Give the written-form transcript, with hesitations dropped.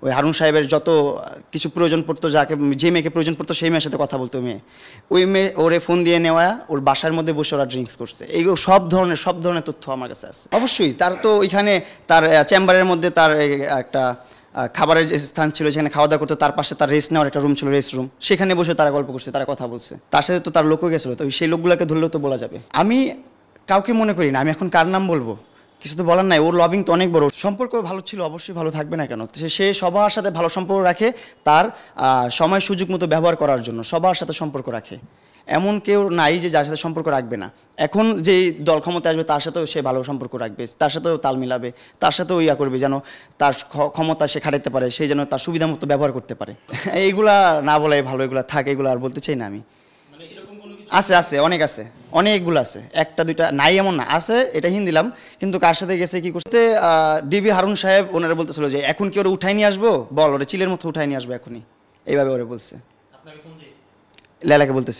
ওই হারুন সাহেবের যত কিছু প্রয়োজন পড়তো, যে মেয়েকে প্রয়োজন পড়তো সেই মেয়ের সাথে কথা বলতো মেয়ে, ওই মেয়ে ওরে ফোন দিয়ে নেওয়া, ওর বাসার মধ্যে বসে ওরা ড্রিঙ্কস করছে। এইগুলো সব ধরনের তথ্য আমার কাছে আছে। অবশ্যই তার তো ওইখানে তার চেম্বারের মধ্যে তার একটা খাবারের যে স্থান ছিল, সেখানে খাওয়া দাওয়া করতো, তার পাশে তার রেস্ট নেওয়ার একটা রুম ছিল, রেস্ট রুম, সেখানে বসে তারা গল্প করছে, তারা কথা বলছে। তার সাথে তো তার লোকও গেছিলো, তো সেই লোকগুলোকে ধরলেও তো বলা যাবে। আমি কাউকে মনে করি না, আমি এখন কার নাম বলবো কিছু তো বলার নাই। ওর লবিং তো অনেক বড়, সম্পর্ক ভালো ছিল, অবশ্যই ভালো থাকবে না কেন? সে সবার সাথে ভালো সম্পর্ক রাখে, তার সময় সুযোগ মতো ব্যবহার করার জন্য সবার সাথে সম্পর্ক রাখে। এমন কেউ নাই যে যার সাথে সম্পর্ক রাখবে না। এখন যেই দল ক্ষমতায় আসবে তার সাথেও সে ভালো সম্পর্ক রাখবে, তার সাথেও তাল মিলাবে, তার সাথেও ইয়া করবে যেন তার ক্ষমতা সে খাটাতে পারে, সে যেন তার সুবিধা মতো ব্যবহার করতে পারে। এইগুলা না বলাই ভালো, এগুলা থাকে, এগুলো আর বলতে চাই না আমি। আছে অনেক আছে, অনেকগুলো আছে, একটা দুইটা নাই এমন না, আছে, এটা হিন্দি দিলাম। কিন্তু কার সাথে গেছে কি করতে, ডিবি হারুন সাহেব ওনারা বলতেছিল যে এখন কি ওরা উঠাই নিয়ে আসবো, বল ওরা চিলের মতো উঠাই নিয়ে আসবো এখনই, এইভাবে ওরা বলছে, লেলাকে বলতেছে।